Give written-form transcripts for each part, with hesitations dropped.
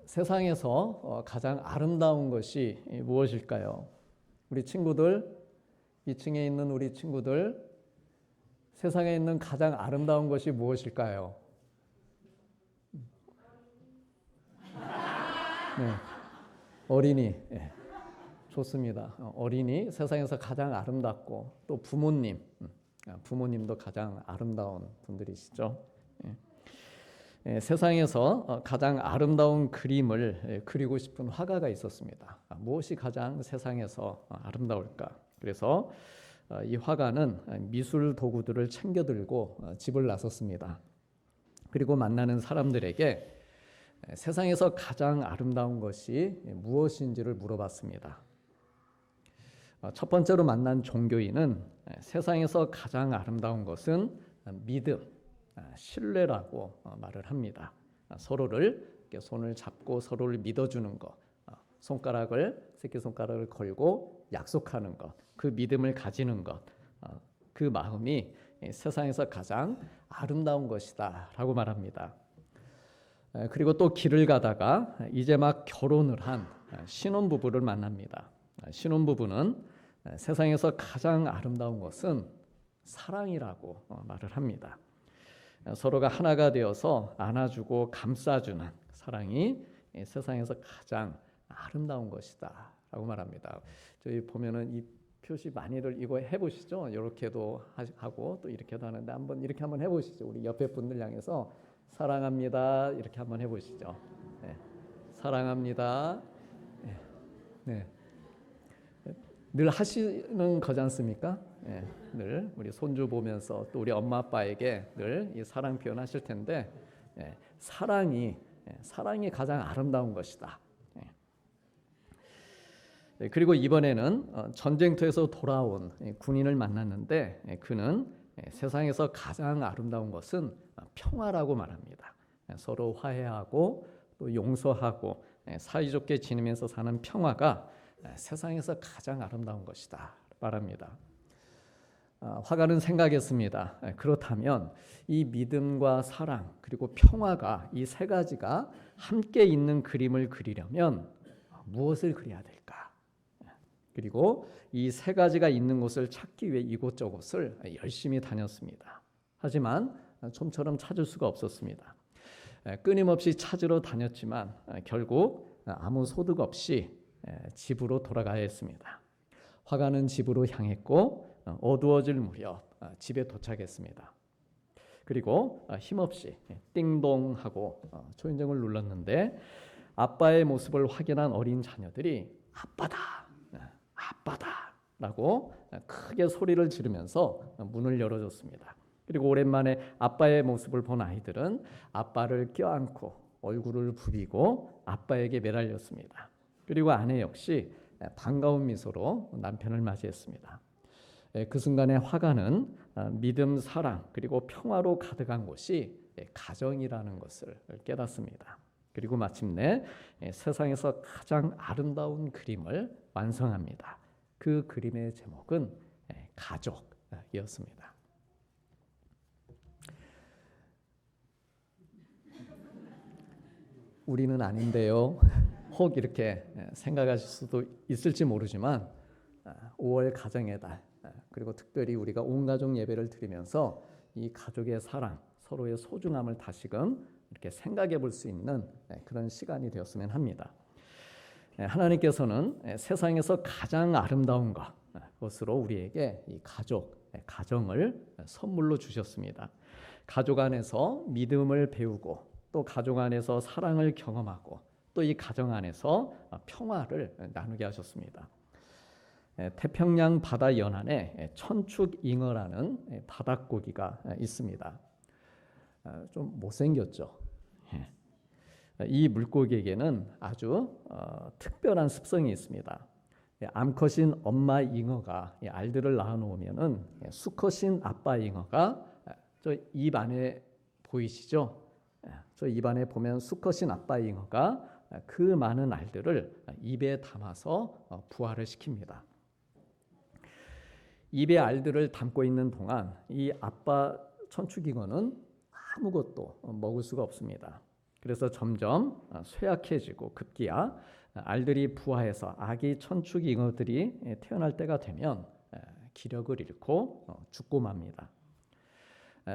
세상에서 가장 아름다운 것이 무엇일까요? 우리 친구들, 2층에 있는 우리 친구들, 세상에 있는 가장 아름다운 것이 무엇일까요? 네, 어린이. 네, 좋습니다. 어린이 세상에서 가장 아름답고 또 부모님도 가장 아름다운 분들이시죠. 세상에서 가장 아름다운 그림을 그리고 싶은 화가가 있었습니다. 무엇이 가장 세상에서 아름다울까? 그래서 이 화가는 미술 도구들을 챙겨 들고 집을 나섰습니다. 그리고 만나는 사람들에게 세상에서 가장 아름다운 것이 무엇인지를 물어봤습니다. 첫 번째로 만난 종교인은 세상에서 가장 아름다운 것은 믿음, 신뢰라고 말을 합니다. 서로를 손을 잡고 서로를 믿어주는 것, 새끼손가락을 걸고 약속하는 것, 그 믿음을 가지는 것, 그 마음이 세상에서 가장 아름다운 것이다 라고 말합니다. 그리고 또 길을 가다가 이제 막 결혼을 한 신혼부부를 만납니다. 신혼부부는 세상에서 가장 아름다운 것은 사랑이라고 말을 합니다. 서로가 하나가 되어서 안아주고 감싸주는 사랑이 세상에서 가장 아름다운 것이다 라고 말합니다. 저희 보면은 이 표시 많이들 이거 해보시죠. 이렇게도 하고 또 이렇게도 하는데 이렇게 한번 해보시죠. 우리 옆에 분들 향해서 사랑합니다 이렇게 한번 해보시죠. 네. 사랑합니다. 네. 늘 하시는 거지 않습니까? 늘 우리 손주 보면서 또 우리 엄마 아빠에게 늘 이 사랑 표현하실 텐데 사랑이 가장 아름다운 것이다. 그리고 이번에는 전쟁터에서 돌아온 군인을 만났는데 그는 세상에서 가장 아름다운 것은 평화라고 말합니다. 서로 화해하고 또 용서하고 사이좋게 지내면서 사는 평화가 세상에서 가장 아름다운 것이다 말합니다. 화가는 생각했습니다. 그렇다면 이 믿음과 사랑 그리고 평화가 이 세 가지가 함께 있는 그림을 그리려면 무엇을 그려야 될까? 그리고 이 세 가지가 있는 곳을 찾기 위해 이곳저곳을 열심히 다녔습니다. 하지만 좀처럼 찾을 수가 없었습니다. 끊임없이 찾으러 다녔지만 결국 아무 소득 없이 집으로 돌아가야 했습니다. 화가는 집으로 향했고 어두워질 무렵 집에 도착했습니다. 그리고 힘없이 띵동하고 초인종을 눌렀는데 아빠의 모습을 확인한 어린 자녀들이 아빠다 라고 크게 소리를 지르면서 문을 열어줬습니다. 그리고 오랜만에 아빠의 모습을 본 아이들은 아빠를 껴안고 얼굴을 부비고 아빠에게 매달렸습니다. 그리고 아내 역시 반가운 미소로 남편을 맞이했습니다. 그 순간에 화가는 믿음, 사랑 그리고 평화로 가득한 곳이 가정이라는 것을 깨닫습니다. 그리고 마침내 세상에서 가장 아름다운 그림을 완성합니다. 그 그림의 제목은 가족이었습니다. 우리는 아닌데요. 혹 이렇게 생각하실 수도 있을지 모르지만 5월 가정의 달 그리고 특별히 우리가 온 가족 예배를 드리면서 이 가족의 사랑, 서로의 소중함을 다시금 이렇게 생각해 볼 수 있는 그런 시간이 되었으면 합니다. 하나님께서는 세상에서 가장 아름다운 것으로 우리에게 이 가정을 선물로 주셨습니다. 가족 안에서 믿음을 배우고 또 가족 안에서 사랑을 경험하고 또 이 가정 안에서 평화를 나누게 하셨습니다. 태평양 바다 연안에 천축잉어라는 바닷고기가 있습니다. 좀 못생겼죠. 이 물고기에게는 아주 특별한 습성이 있습니다. 암컷인 엄마 잉어가 알들을 낳아 놓으면은 수컷인 아빠 잉어가 저 입 안에 보이시죠? 저 입 안에 보면 수컷인 아빠 잉어가 그 많은 알들을 입에 담아서 부화를 시킵니다. 입에 알들을 담고 있는 동안 이 아빠 천축잉어는 아무것도 먹을 수가 없습니다. 그래서 점점 쇠약해지고 급기야 알들이 부화해서 아기 천축 잉어들이 태어날 때가 되면 기력을 잃고 죽고 맙니다.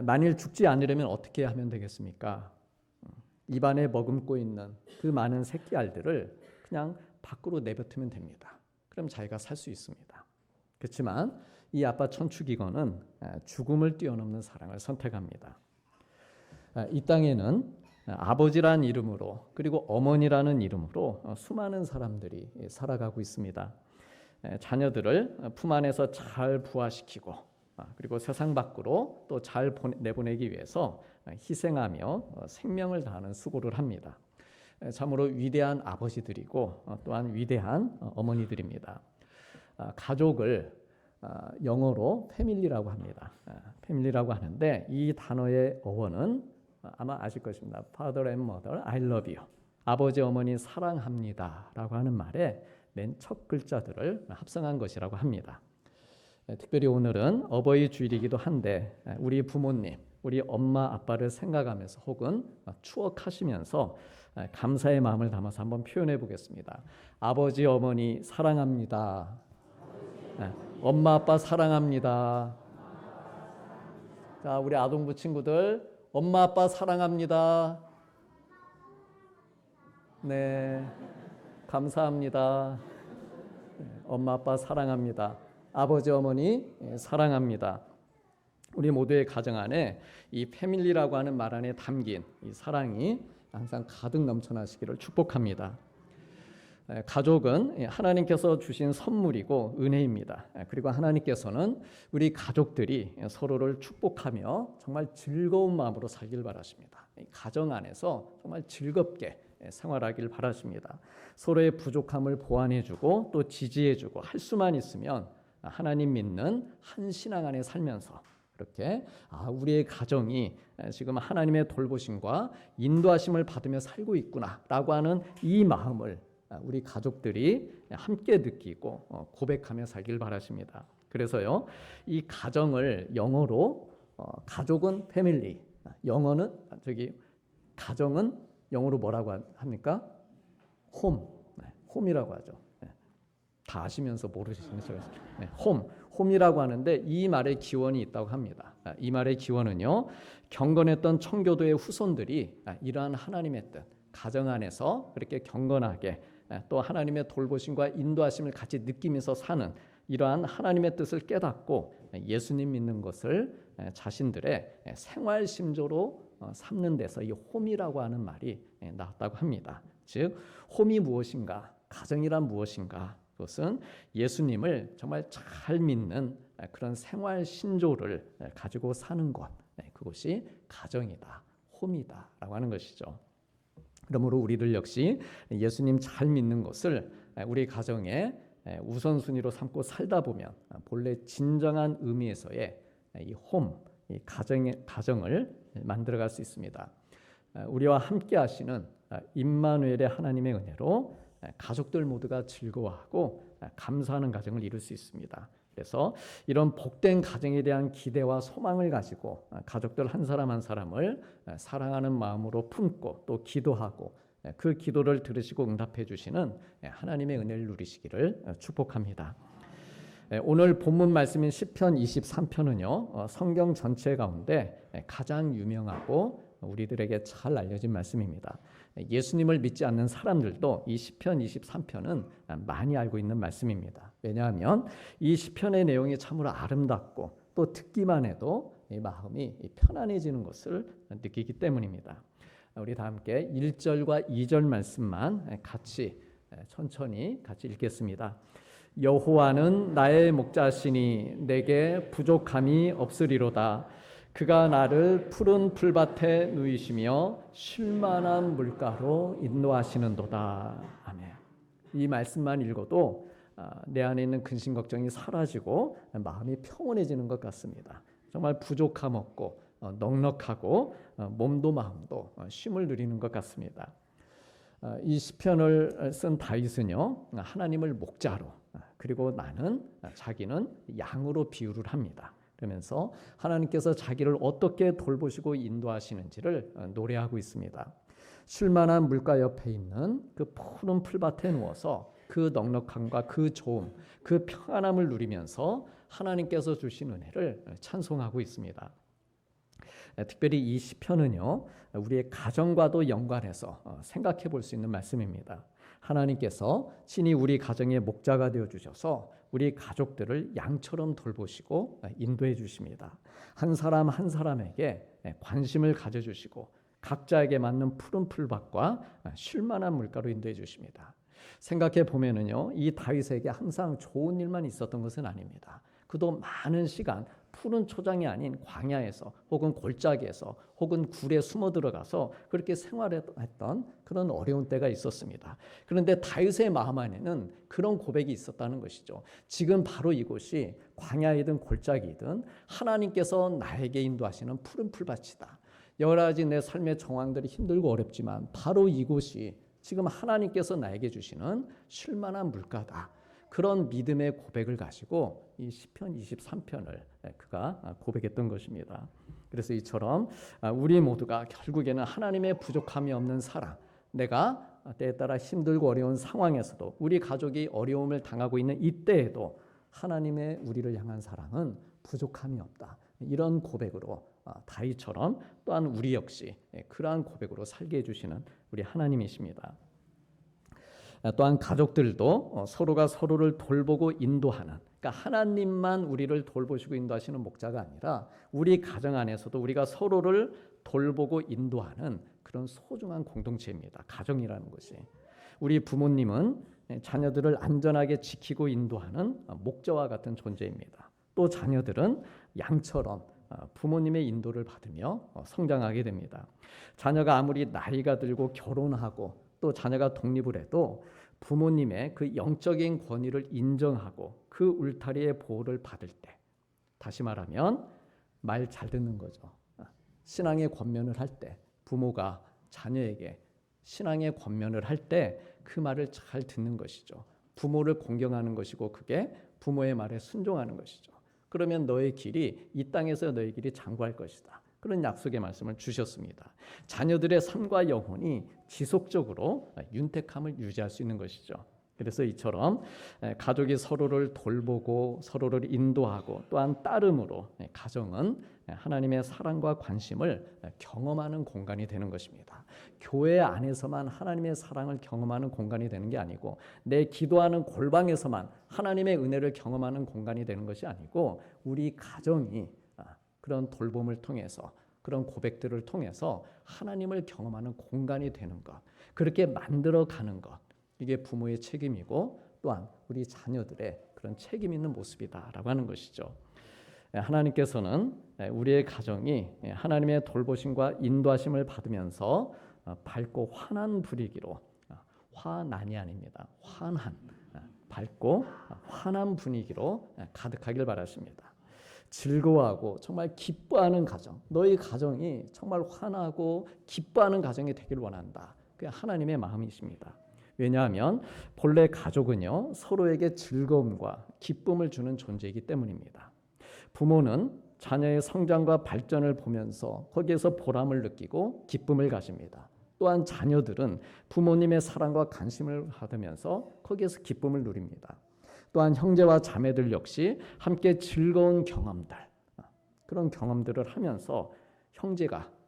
만일 죽지 않으려면 어떻게 하면 되겠습니까? 입안에 머금고 있는 그 많은 새끼 알들을 그냥 밖으로 내뱉으면 됩니다. 그럼 자기가 살 수 있습니다. 그렇지만 이 아빠 천축이건은 죽음을 뛰어넘는 사랑을 선택합니다. 이 땅에는 아버지란 이름으로 그리고 어머니라는 이름으로 수많은 사람들이 살아가고 있습니다. 자녀들을 품 안에서 잘 부화시키고 그리고 세상 밖으로 또 잘 내보내기 위해서 희생하며 생명을 다하는 수고를 합니다. 참으로 위대한 아버지들이고 또한 위대한 어머니들입니다. 가족을 영어로 패밀리라고 합니다. 패밀리라고 하는데 이 단어의 어원은 아마 아실 것입니다. Father and Mother, I love you. 아버지 어머니 사랑합니다 라고 하는 말에 맨 첫 글자들을 합성한 것이라고 합니다. 특별히 오늘은 어버이 주일이기도 한데 우리 부모님, 우리 엄마 아빠를 생각하면서 혹은 추억하시면서 감사의 마음을 담아서 한번 표현해 보겠습니다. 아버지 어머니 사랑합니다. 엄마 아빠 사랑합니다. 자, 우리 아동부 친구들 엄마 아빠 사랑합니다. 네, 감사합니다. 엄마 아빠 사랑합니다. 아버지 어머니 사랑합니다. 우리 모두의 가정 안에 이 패밀리라고 하는 말 안에 담긴 이 사랑이 항상 가득 넘쳐나시기를 축복합니다. 가족은 하나님께서 주신 선물이고 은혜입니다. 그리고 하나님께서는 우리 가족들이 서로를 축복하며 정말 즐거운 마음으로 살길 바라십니다. 가정 안에서 정말 즐겁게 생활하길 바라십니다. 서로의 부족함을 보완해주고 또 지지해주고 할 수만 있으면 하나님 믿는 한 신앙 안에 살면서 이렇게 우리의 가정이 지금 하나님의 돌보심과 인도하심을 받으며 살고 있구나라고 하는 이 마음을 우리 가족들이 함께 느끼고 고백하며 살길 바라십니다. 그래서요, 이 가정을 영어로 가족은 패밀리, 가정은 영어로 뭐라고 합니까? 홈이라고 하죠. 다 아시면서 모르시는 척 홈이라고 하는데 이 말의 기원이 있다고 합니다. 이 말의 기원은요, 경건했던 청교도의 후손들이 이러한 하나님의 뜻, 가정 안에서 그렇게 경건하게 또 하나님의 돌보심과 인도하심을 같이 느끼면서 사는 이러한 하나님의 뜻을 깨닫고 예수님 믿는 것을 자신들의 생활 심조로 삼는 데서 이 홈이라고 하는 말이 나왔다고 합니다. 즉 홈이 무엇인가, 가정이란 무엇인가, 그것은 예수님을 정말 잘 믿는 그런 생활 신조를 가지고 사는 것, 그것이 가정이다, 홈이다라고 하는 것이죠. 그러므로 우리들 역시 예수님 잘 믿는 것을 우리 가정의 우선순위로 삼고 살다 보면 본래 진정한 의미에서의 이 홈, 이 가정을 만들어갈 수 있습니다. 우리와 함께 하시는 임마누엘의 하나님의 은혜로 가족들 모두가 즐거워하고 감사하는 가정을 이룰 수 있습니다. 그래서 이런 복된 가정에 대한 기대와 소망을 가지고 가족들 한 사람 한 사람을 사랑하는 마음으로 품고 또 기도하고 그 기도를 들으시고 응답해 주시는 하나님의 은혜를 누리시기를 축복합니다. 오늘 본문 말씀인 시편 23편은요, 성경 전체 가운데 가장 유명하고 우리들에게 잘 알려진 말씀입니다. 예수님을 믿지 않는 사람들도 이 시편 23편은 많이 알고 있는 말씀입니다. 왜냐하면 이 시편의 내용이 참으로 아름답고 또 듣기만 해도 이 마음이 편안해지는 것을 느끼기 때문입니다. 우리 다 함께 1절과 2절 말씀만 천천히 같이 읽겠습니다. 여호와는 나의 목자시니 내게 부족함이 없으리로다. 그가 나를 푸른 풀밭에 누이시며 쉴만한 물가로 인도하시는도다. 아멘. 이 말씀만 읽어도 내 안에 있는 근심 걱정이 사라지고 마음이 평온해지는 것 같습니다. 정말 부족함 없고 넉넉하고 몸도 마음도 쉼을 누리는 것 같습니다. 이 시편을 쓴 다윗은요, 하나님을 목자로 그리고 자기는 양으로 비유를 합니다. 그러면서 하나님께서 자기를 어떻게 돌보시고 인도하시는지를 노래하고 있습니다. 쉴만한 물가 옆에 있는 그 푸른 풀밭에 누워서 그 넉넉함과 그 좋음, 그 평안함을 누리면서 하나님께서 주신 은혜를 찬송하고 있습니다. 특별히 이 시편은요, 우리의 가정과도 연관해서 생각해 볼 수 있는 말씀입니다. 하나님께서 친히 우리 가정의 목자가 되어 주셔서 우리 가족들을 양처럼 돌보시고 인도해 주십니다. 한 사람 한 사람에게 관심을 가져주시고 각자에게 맞는 푸른 풀밭과 쉴만한 물가로 인도해 주십니다. 생각해 보면은요, 이 다윗에게 항상 좋은 일만 있었던 것은 아닙니다. 그도 많은 시간 푸른 초장이 아닌 광야에서 혹은 골짜기에서 혹은 굴에 숨어 들어가서 그렇게 생활했던 그런 어려운 때가 있었습니다. 그런데 다윗의 마음 안에는 그런 고백이 있었다는 것이죠. 지금 바로 이곳이 광야이든 골짜기이든 하나님께서 나에게 인도하시는 푸른 풀밭이다. 여러 가지 내 삶의 정황들이 힘들고 어렵지만 바로 이곳이 지금 하나님께서 나에게 주시는 쉴만한 물가다. 그런 믿음의 고백을 가지고 이 시편 23편을 그가 고백했던 것입니다. 그래서 이처럼 우리 모두가 결국에는 하나님의 부족함이 없는 사랑, 내가 때에 따라 힘들고 어려운 상황에서도 우리 가족이 어려움을 당하고 있는 이때에도 하나님의 우리를 향한 사랑은 부족함이 없다. 이런 고백으로 다윗처럼 또한 우리 역시 그러한 고백으로 살게 해주시는 우리 하나님이십니다. 또한 가족들도 서로가 서로를 돌보고 인도하는, 그러니까 하나님만 우리를 돌보시고 인도하시는 목자가 아니라 우리 가정 안에서도 우리가 서로를 돌보고 인도하는 그런 소중한 공동체입니다. 가정이라는 것이. 우리 부모님은 자녀들을 안전하게 지키고 인도하는 목자와 같은 존재입니다. 또 자녀들은 양처럼 부모님의 인도를 받으며 성장하게 됩니다. 자녀가 아무리 나이가 들고 결혼하고 또 자녀가 독립을 해도 부모님의 그 영적인 권위를 인정하고 그 울타리의 보호를 받을 때, 다시 말하면 말 잘 듣는 거죠. 신앙의 권면을 할 때 부모가 자녀에게 신앙의 권면을 할 때 그 말을 잘 듣는 것이죠. 부모를 공경하는 것이고 그게 부모의 말에 순종하는 것이죠. 그러면 너의 길이 이 땅에서 너의 길이 장구할 것이다. 그런 약속의 말씀을 주셨습니다. 자녀들의 삶과 영혼이 지속적으로 윤택함을 유지할 수 있는 것이죠. 그래서 이처럼 가족이 서로를 돌보고 서로를 인도하고 또한 따름으로 가정은 하나님의 사랑과 관심을 경험하는 공간이 되는 것입니다. 교회 안에서만 하나님의 사랑을 경험하는 공간이 되는 게 아니고 내 기도하는 골방에서만 하나님의 은혜를 경험하는 공간이 되는 것이 아니고 우리 가정이 그런 돌봄을 통해서 그런 고백들을 통해서 하나님을 경험하는 공간이 되는 것, 그렇게 만들어가는 것, 이게 부모의 책임이고 또한 우리 자녀들의 그런 책임 있는 모습이다라고 하는 것이죠. 하나님께서는 우리의 가정이 하나님의 돌보심과 인도하심을 받으면서 밝고 환한 분위기로, 화난이 아닙니다. 환한, 밝고 환한 분위기로 가득하길 바라십니다. 즐거워하고 정말 기뻐하는 가정, 너희 가정이 정말 환하고 기뻐하는 가정이 되길 원한다. 그게 하나님의 마음이십니다. 왜냐하면 본래 가족은요, 서로에게 즐거움과 기쁨을 주는 존재이기 때문입니다. 부모는 자녀의 성장과 발전을 보면서 거기에서 보람을 느끼고 기쁨을 가집니다. 또한 자녀들은 부모님의 사랑과 관심을 받으면서 거기에서 기쁨을 누립니다. 또한 형제와 자매들 역시 함께 즐거운 경험들, 그런 경험들을 하면서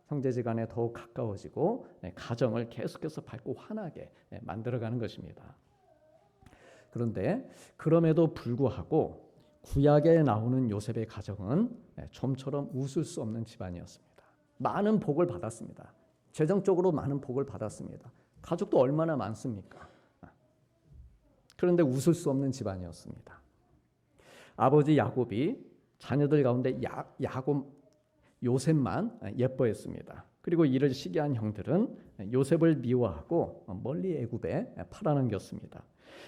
형제지간에 더욱 가까워지고 가정을 계속해서 밝고 환하게 만들어가는 것입니다. 그런데 그럼에도 불구하고 구약에 나오는 요셉의 가정은 좀처럼 웃을 수 없는 집안이었습니다. 많은 복을 받았습니다. 재정적으로 많은 복을 받았습니다. 가족도 얼마나 많습니까? 그런데 웃을 수 없는 집안이었습니다. 아버지 야곱이 자녀들 가운데 요셉만 예뻐했습니다. 그리고 이를 시기한 형들은 요셉을 미워하고 멀리 애굽에 팔아넘겼습니다.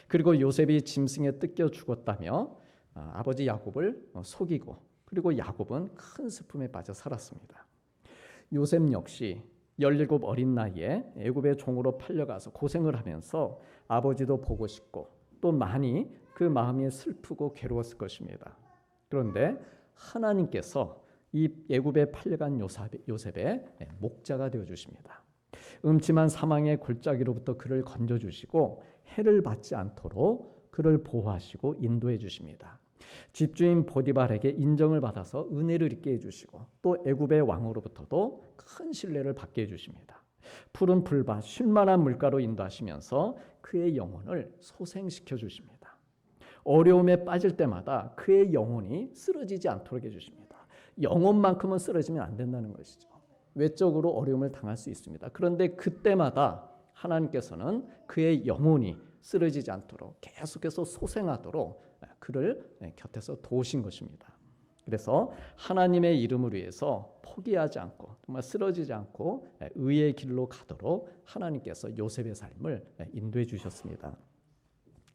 그리고 요셉이 짐승에 뜯겨 죽었다며 아버지 야곱을 속이고 그리고 야곱은 큰 슬픔에 빠져 살았습니다. 요셉 역시 17 어린 나이에 애굽의 종으로 팔려가서 고생을 하면서 아버지도 보고 싶고 또 많이 그 마음이 슬프고 괴로웠을 것입니다. 그런데 하나님께서 이 애굽에 팔려간 요셉의 목자가 되어 주십니다. 음침한 사망의 골짜기로부터 그를 건져주시고 해를 받지 않도록 그를 보호하시고 인도해 주십니다. 집주인 보디발에게 인정을 받아서 은혜를 입게 해주시고 또 애굽의 왕으로부터도 큰 신뢰를 받게 해주십니다. 푸른 풀밭 쉴만한 물가로 인도하시면서 그의 영혼을 소생시켜 주십니다. 어려움에 빠질 때마다 그의 영혼이 쓰러지지 않도록 해주십니다. 영혼만큼은 쓰러지면 안 된다는 것이죠. 외적으로 어려움을 당할 수 있습니다. 그런데 그때마다 하나님께서는 그의 영혼이 쓰러지지 않도록 계속해서 소생하도록 그를 곁에서 도우신 것입니다. 그래서 하나님의 이름을 위해서 포기하지 않고 정말 쓰러지지 않고 의의 길로 가도록 하나님께서 요셉의 삶을 인도해 주셨습니다.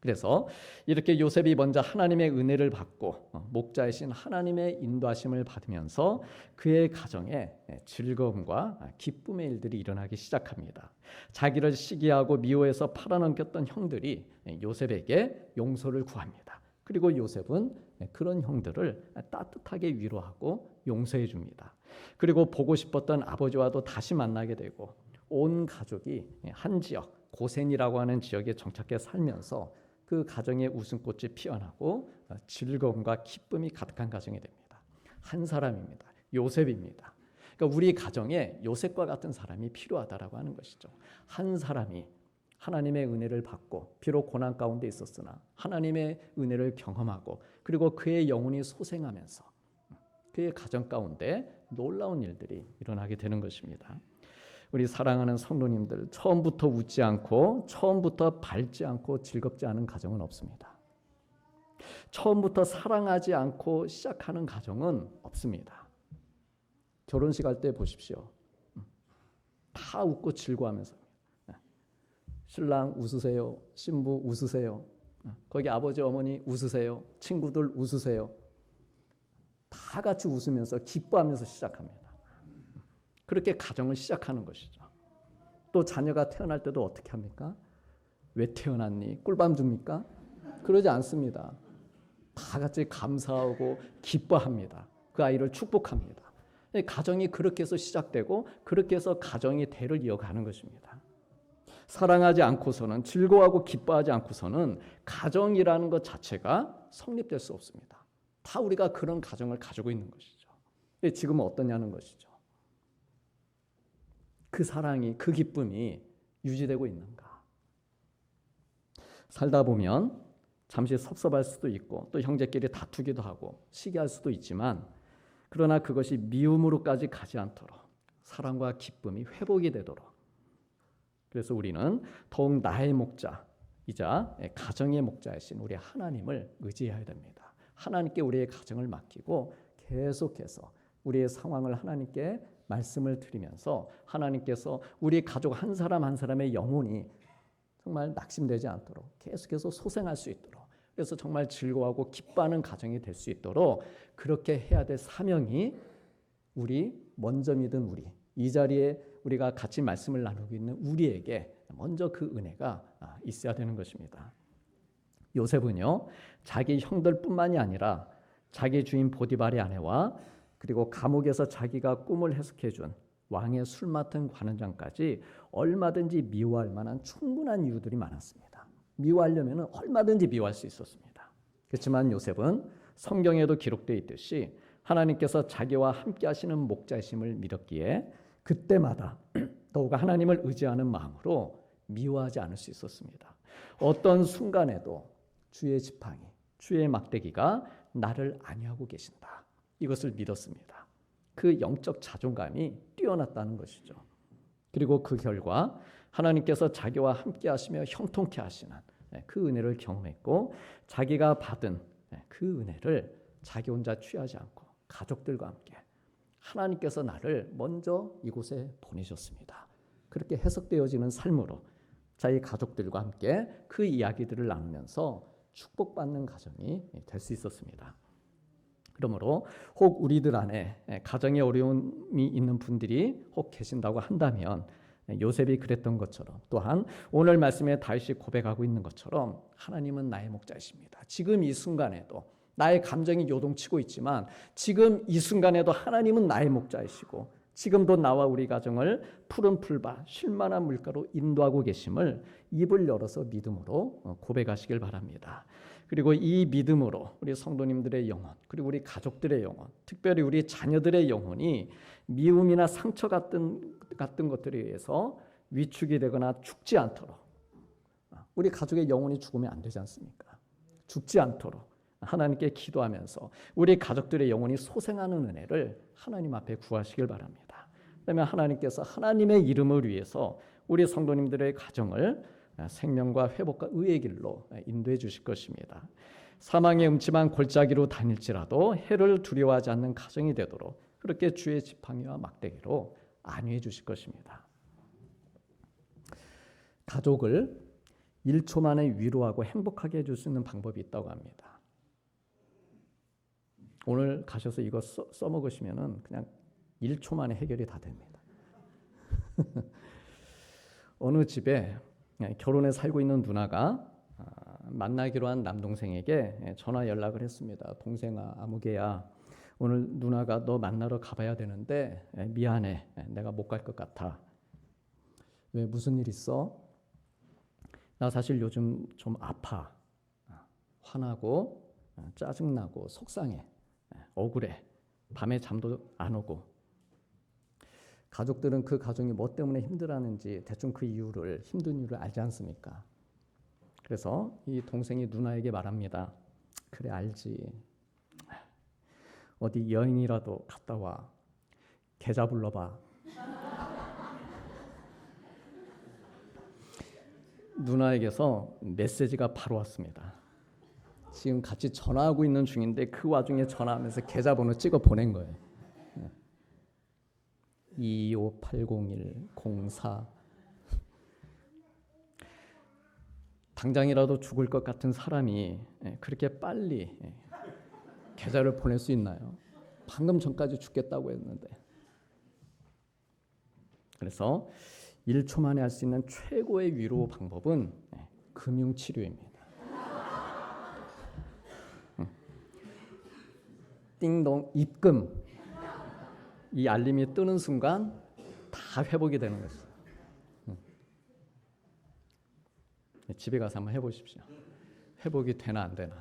그래서 이렇게 요셉이 먼저 하나님의 은혜를 받고 목자이신 하나님의 인도하심을 받으면서 그의 가정에 즐거움과 기쁨의 일들이 일어나기 시작합니다. 자기를 시기하고 미워해서 팔아넘겼던 형들이 요셉에게 용서를 구합니다. 그리고 요셉은 그런 형들을 따뜻하게 위로하고 용서해 줍니다. 그리고 보고 싶었던 아버지와도 다시 만나게 되고 온 가족이 한 지역 고센이라고 하는 지역에 정착해 살면서 그 가정의 웃음꽃이 피어나고 즐거움과 기쁨이 가득한 가정이 됩니다. 한 사람입니다. 요셉입니다. 그러니까 우리 가정에 요셉과 같은 사람이 필요하다라고 하는 것이죠. 한 사람이 하나님의 은혜를 받고 비록 고난 가운데 있었으나 하나님의 은혜를 경험하고 그리고 그의 영혼이 소생하면서 그의 가정 가운데 놀라운 일들이 일어나게 되는 것입니다. 우리 사랑하는 성도님들, 처음부터 웃지 않고 처음부터 밝지 않고 즐겁지 않은 가정은 없습니다. 처음부터 사랑하지 않고 시작하는 가정은 없습니다. 결혼식 할 때 보십시오. 다 웃고 즐거워하면서 신랑 웃으세요, 신부 웃으세요, 거기 아버지 어머니 웃으세요, 친구들 웃으세요. 다 같이 웃으면서 기뻐하면서 시작합니다. 그렇게 가정을 시작하는 것이죠. 또 자녀가 태어날 때도 어떻게 합니까? 왜 태어났니? 꿀밤 줍니까? 그러지 않습니다. 다 같이 감사하고 기뻐합니다. 그 아이를 축복합니다. 가정이 그렇게 해서 시작되고 그렇게 해서 가정이 대를 이어가는 것입니다. 사랑하지 않고서는 즐거워하고 기뻐하지 않고서는 가정이라는 것 자체가 성립될 수 없습니다. 다 우리가 그런 가정을 가지고 있는 것이죠. 지금은 어떠냐는 것이죠. 그 사랑이, 그 기쁨이 유지되고 있는가? 살다 보면 잠시 섭섭할 수도 있고 또 형제끼리 다투기도 하고 시기할 수도 있지만 그러나 그것이 미움으로까지 가지 않도록 사랑과 기쁨이 회복이 되도록 그래서 우리는 더욱 나의 목자이자 가정의 목자이신 우리 하나님을 의지해야 됩니다. 하나님께 우리의 가정을 맡기고 계속해서 우리의 상황을 하나님께 말씀을 드리면서 하나님께서 우리 가족 한 사람 한 사람의 영혼이 정말 낙심되지 않도록 계속해서 소생할 수 있도록 그래서 정말 즐거워하고 기뻐하는 가정이 될 수 있도록 그렇게 해야 될 사명이 우리 먼저 믿은 우리 이 자리에 우리가 같이 말씀을 나누고 있는 우리에게 먼저 그 은혜가 있어야 되는 것입니다. 요셉은요 자기 형들뿐만이 아니라 자기 주인 보디발의 아내와 그리고 감옥에서 자기가 꿈을 해석해 준 왕의 술 맡은 관원장까지 얼마든지 미워할 만한 충분한 이유들이 많았습니다. 미워하려면 얼마든지 미워할 수 있었습니다. 그렇지만 요셉은 성경에도 기록되어 있듯이 하나님께서 자기와 함께 하시는 목자이심을 믿었기에 그때마다 더욱 하나님을 의지하는 마음으로 미워하지 않을 수 있었습니다. 어떤 순간에도 주의 지팡이, 주의 막대기가 나를 안위하고 계신다. 이것을 믿었습니다. 그 영적 자존감이 뛰어났다는 것이죠. 그리고 그 결과 하나님께서 자기와 함께 하시며 형통케 하시는 그 은혜를 경험했고 자기가 받은 그 은혜를 자기 혼자 취하지 않고 가족들과 함께 하나님께서 나를 먼저 이곳에 보내셨습니다. 그렇게 해석되어지는 삶으로 자기 가족들과 함께 그 이야기들을 나누면서 축복받는 가정이 될 수 있었습니다. 그러므로 혹 우리들 안에 가정에 어려움이 있는 분들이 혹 계신다고 한다면 요셉이 그랬던 것처럼 또한 오늘 말씀에 다윗이 고백하고 있는 것처럼 하나님은 나의 목자이십니다. 지금 이 순간에도 나의 감정이 요동치고 있지만 지금 이 순간에도 하나님은 나의 목자이시고 지금도 나와 우리 가정을 푸른 풀밭 쉴만한 물가로 인도하고 계심을 입을 열어서 믿음으로 고백하시길 바랍니다. 그리고 이 믿음으로 우리 성도님들의 영혼, 그리고 우리 가족들의 영혼, 특별히 우리 자녀들의 영혼이 미움이나 상처 같은 것들에 의해서 위축이 되거나 죽지 않도록, 우리 가족의 영혼이 죽으면 안 되지 않습니까? 죽지 않도록 하나님께 기도하면서 우리 가족들의 영혼이 소생하는 은혜를 하나님 앞에 구하시길 바랍니다. 그다음에 하나님께서 하나님의 이름을 위해서 우리 성도님들의 가정을 생명과 회복과 의의 길로 인도해 주실 것입니다. 사망의 음침한 골짜기로 다닐지라도 해를 두려워하지 않는 가정이 되도록 그렇게 주의 지팡이와 막대기로 안위해 주실 것입니다. 가족을 1초 만에 위로하고 행복하게 해줄 수 있는 방법이 있다고 합니다. 오늘 가셔서 이거 써먹으시면 그냥 1초 만에 해결이 다 됩니다. 어느 집에 결혼해 살고 있는 누나가 만나기로 한 남동생에게 전화 연락을 했습니다. 동생아, 아무개야, 오늘 누나가 너 만나러 가봐야 되는데 미안해, 내가 못 갈 것 같아. 왜, 무슨 일 있어? 나 사실 요즘 좀 아파. 화나고 짜증나고 속상해. 억울해. 밤에 잠도 안 오고. 가족들은 그 가정이 뭐 때문에 힘들어하는지 대충 그 이유를, 힘든 이유를 알지 않습니까? 그래서 이 동생이 누나에게 말합니다. 그래, 알지. 어디 여행이라도 갔다 와. 계좌 불러봐. 누나에게서 메시지가 바로 왔습니다. 지금 같이 전화하고 있는 중인데 그 와중에 전화하면서 계좌번호 찍어 보낸 거예요. 2580104. 당장이라도 죽을 것 같은 사람이 그렇게 빨리 계좌를 보낼 수 있나요? 방금 전까지 죽겠다고 했는데. 그래서 1초 만에 할 수 있는 최고의 위로 방법은 금융치료입니다. 띵동 입금, 이 알림이 뜨는 순간 다 회복이 되는 것이죠. 집에 가서 한번 해보십시오. 회복이 되나 안 되나.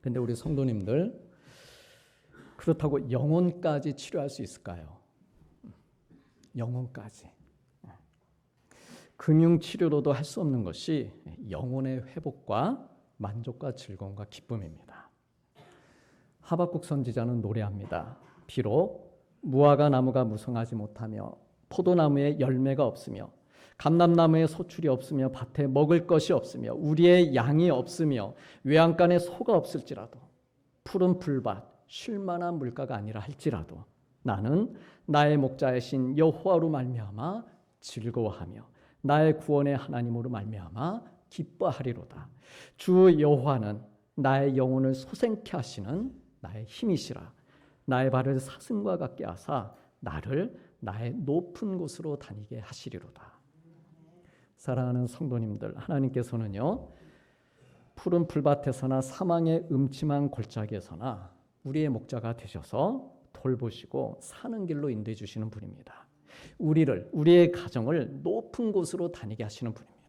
근데 우리 성도님들, 그렇다고 영혼까지 치료할 수 있을까요? 영혼까지. 금융치료로도 할 수 없는 것이 영혼의 회복과 만족과 즐거움과 기쁨입니다. 하박국 선지자는 노래합니다. 비록 무화과 나무가 무성하지 못하며 포도나무에 열매가 없으며 감람나무에 소출이 없으며 밭에 먹을 것이 없으며 우리의 양이 없으며 외양간에 소가 없을지라도 푸른 풀밭 쉴만한 물가가 아니라 할지라도 나는 나의 목자이신 여호와로 말미암아 즐거워하며 나의 구원의 하나님으로 말미암아 기뻐하리로다. 주 여호와는 나의 영혼을 소생케 하시는 나의 힘이시라. 나의 발을 사슴과 같게 하사 나를 나의 높은 곳으로 다니게 하시리로다. 사랑하는 성도님들, 하나님께서는요, 푸른 풀밭에서나 사망의 음침한 골짜기에서나 우리의 목자가 되셔서 돌보시고 사는 길로 인도해 주시는 분입니다. 우리의 가정을 높은 곳으로 다니게 하시는 분입니다.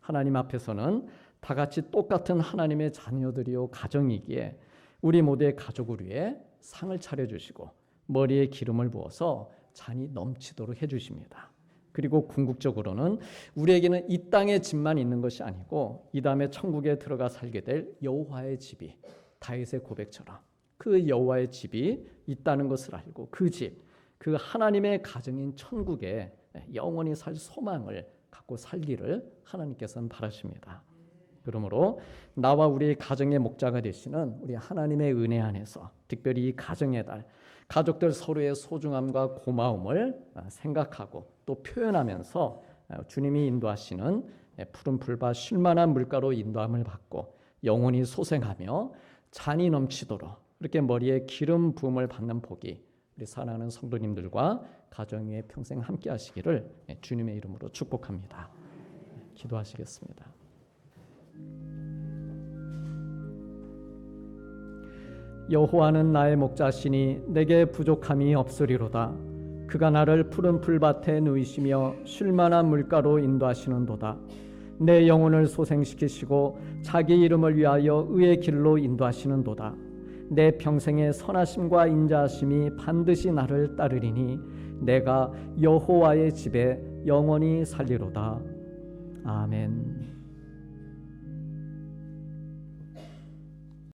하나님 앞에서는 다 같이 똑같은 하나님의 자녀들이요 가정이기에 우리 모두의 가족을 위해 상을 차려주시고 머리에 기름을 부어서 잔이 넘치도록 해주십니다. 그리고 궁극적으로는 우리에게는 이 땅의 집만 있는 것이 아니고 이 다음에 천국에 들어가 살게 될 여호와의 집이, 다윗의 고백처럼 그 여호와의 집이 있다는 것을 알고 그 집, 그 하나님의 가정인 천국에 영원히 살 소망을 갖고 살기를 하나님께서는 바라십니다. 그러므로 나와 우리의 가정의 목자가 되시는 우리 하나님의 은혜 안에서 특별히 이 가정의 달, 가족들 서로의 소중함과 고마움을 생각하고 또 표현하면서 주님이 인도하시는 푸른 풀밭 쉴만한 물가로 인도함을 받고 영혼이 소생하며 잔이 넘치도록 이렇게 머리에 기름 부음을 받는 복이 우리 사랑하는 성도님들과 가정 위에 평생 함께 하시기를 주님의 이름으로 축복합니다. 기도하시겠습니다. 여호와는 나의 목자시니 내게 부족함이 없으리로다. 그가 나를 푸른 풀밭에 누이시며 쉴만한 물가로 인도하시는도다. 내 영혼을 소생시키시고 자기 이름을 위하여 의의 길로 인도하시는도다. 내 평생의 선하심과 인자하심이 반드시 나를 따르리니 내가 여호와의 집에 영원히 살리로다. 아멘.